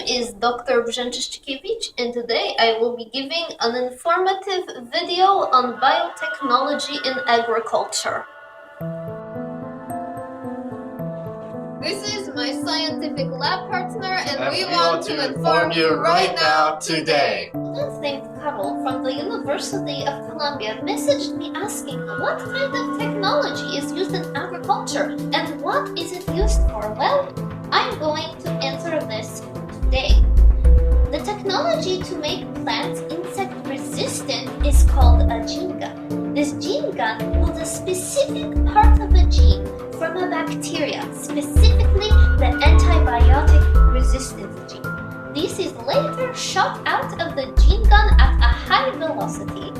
is Dr. Brzęczyszkiewicz, and today I will be giving an informative video on biotechnology in agriculture. This is my scientific lab partner, and we want to inform you right now today. A student named Karol from the University of Columbia messaged me asking what kind of technology is used in agriculture and what is it used for? Well, I'm going to answer this today. The technology to make plants insect resistant is called a gene gun. This gene gun holds a specific part of a gene from a bacteria, specifically the antibiotic resistant gene. This is later shot out of the gene gun at a high velocity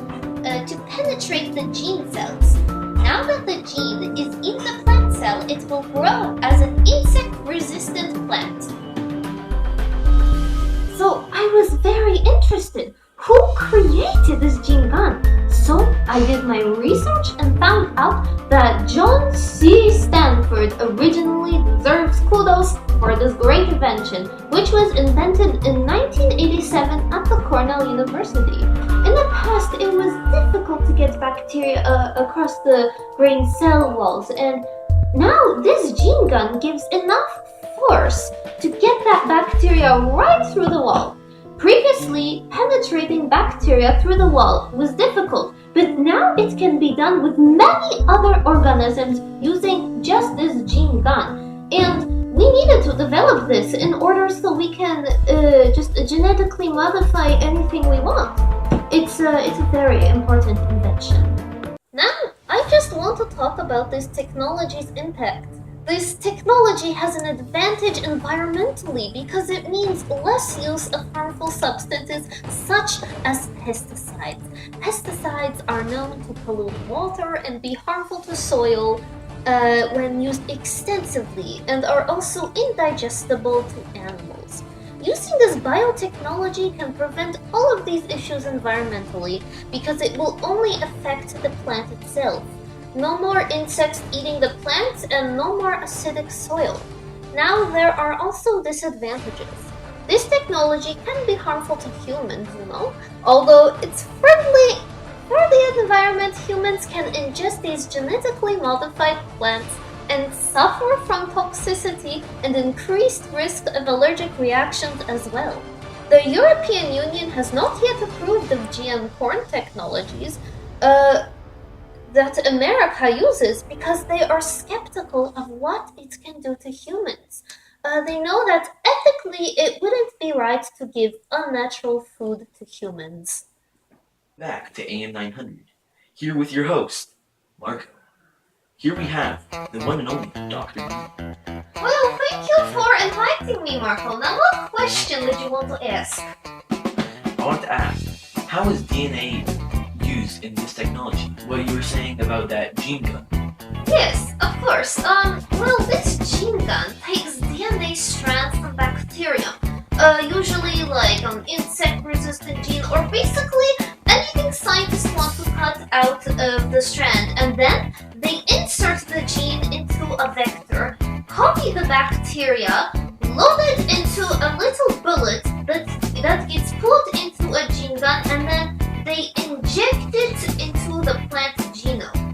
to penetrate the gene cells. Now that the gene is in the plant cell, it will grow as an insect-resistant plant. So I was very interested. Who created this gene gun? So I did my research and found out that John C. Stanford originally deserves kudos for this great invention, which was invented in 1987 at the Cornell University. In the past, it was difficult to get bacteria across the grain cell walls, and now this gene gun gives enough force to get that bacteria right through the wall. Previously, penetrating bacteria through the wall was difficult, but now it can be done with many other organisms using just this gene gun. And we needed to develop this in order so we can just genetically modify anything we want. It's a very important invention. Now, I just want to talk about this technology's impact. This technology has an advantage environmentally because it means less use of harmful substances such as pesticides. Pesticides are known to pollute water and be harmful to soil when used extensively, and are also indigestible to animals. Using this biotechnology can prevent all of these issues environmentally because it will only affect the plant itself. No more insects eating the plants and no more acidic soil. Now there are also disadvantages. This technology can be harmful to humans, Although it's friendly for the environment, humans can ingest these genetically modified plants and suffer from toxicity and increased risk of allergic reactions as well. The European Union has not yet approved of GM corn technologies that America uses because they are skeptical of what it can do to humans. They know that ethically it wouldn't be right to give unnatural food to humans. Back to AM 900, here with your host, Marco. Here we have the one and only Dr. B. Well, thank you for inviting me, Marco. Now, what question did you want to ask? I want to ask, how is DNA used in this technology? What you were saying about that gene gun? Yes, of course. Well, this gene gun takes DNA strands from bacteria, usually like an insect-resistant gene, or basically anything scientists want to cut out of the strand, and then they insert the gene into a vector, copy the bacteria, load it into a little bullet that gets put into a gene gun, and then they inject it into the plant's genome.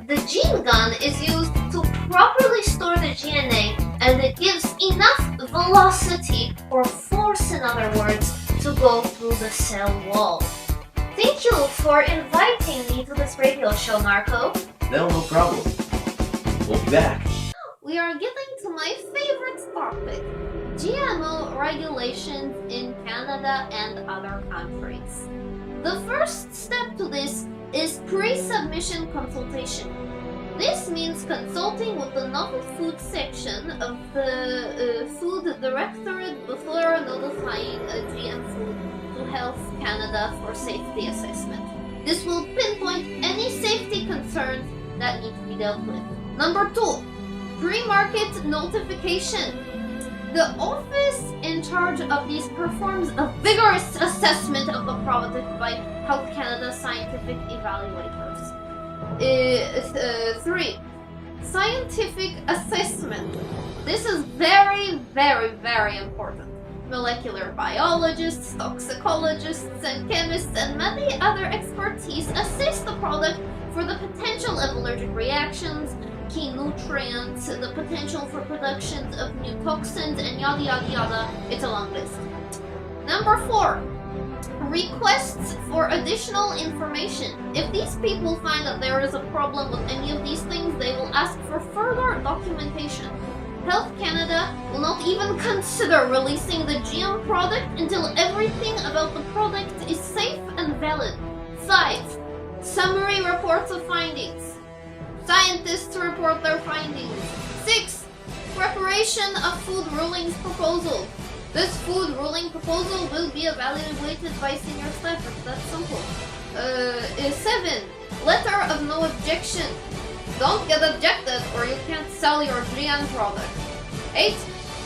The gene gun is used to properly store the DNA, and it gives enough velocity, or force in other words, to go through the cell wall. Thank you for inviting me to this radio show, Marco. No problem. We'll be back. We are getting to my favorite topic, GMO regulations in Canada and other countries. The first step to this is pre-submission consultation. This means consulting with the novel food section of the Food Directorate before notifying a GM food to Health Canada for safety assessment. This will pinpoint any safety concerns that need to be dealt with. Number 2, pre-market notification. The office in charge of these performs a vigorous assessment of the product by Health Canada scientific evaluators. 3. Scientific assessment. This is very, very, very important. Molecular biologists, toxicologists, and chemists, and many other expertise assess the product for the potential of allergic reactions, key nutrients, the potential for production of new toxins, and yada yada yada. It's a long list. Number 4. Requests for additional information. If these people find that there is a problem with any of these things, they will ask for further documentation. Health Canada will not even consider releasing the GM product until everything about the product is safe and valid. 5. Summary reports of findings. Scientists report their findings. 6. Preparation of food rulings proposal. This food ruling proposal will be evaluated by senior staff. That's simple. 7. Letter of no objection. Don't get objected or you can't sell your GM product. 8.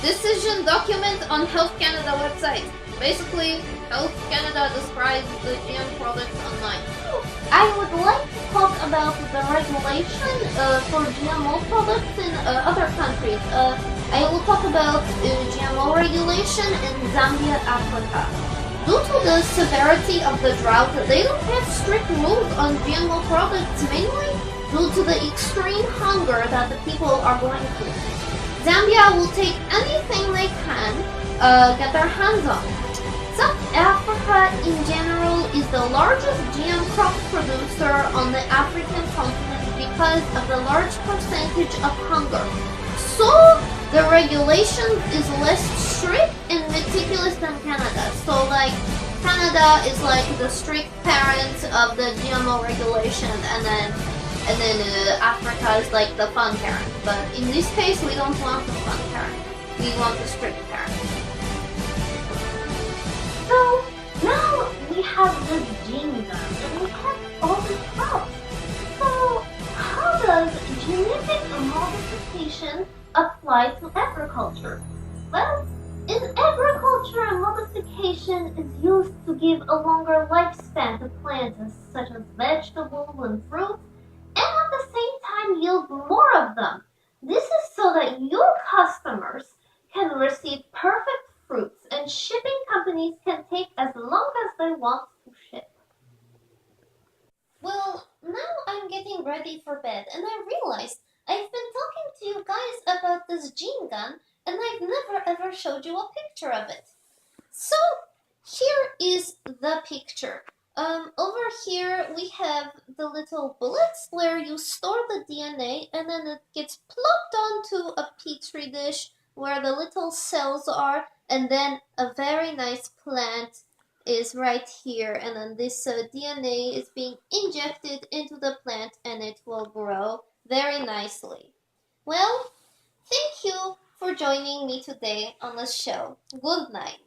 Decision document on Health Canada website. Basically, Health Canada describes the GM product online. I would like to talk about the regulation for GMO products in other countries. I will talk about GMO regulation in Zambia, Africa. Due to the severity of the drought, they don't have strict rules on GMO products, mainly due to the extreme hunger that the people are going through. Zambia will take anything they can get their hands on. South Africa in general is the largest GM crop producer on the African continent because of the large percentage of hunger. So the regulation is less strict and meticulous than Canada. So like Canada is like the strict parent of the GMO regulation, and then Africa is like the fun parent. But in this case, we don't want the fun parent. We want the strict parent. So now we have the gene gun and we have all the crops. So how does genetic modification apply to agriculture? Well, in agriculture, modification is used to give a longer lifespan to plants such as vegetables and fruits, and at the same time yield more of them. This is so that your customers can receive perfect fruits and shipping companies can take as long as they want to ship. Well, now I'm getting ready for bed and I realized I've been talking to you guys about this gene gun and I've never ever showed you a picture of it. So, here is the picture. Over here we have the little bullets where you store the DNA and then it gets plopped onto a petri dish where the little cells are, and then a very nice plant is right here, and then this DNA is being injected into the plant and it will grow very nicely. Well, thank you for joining me today on the show. Good night.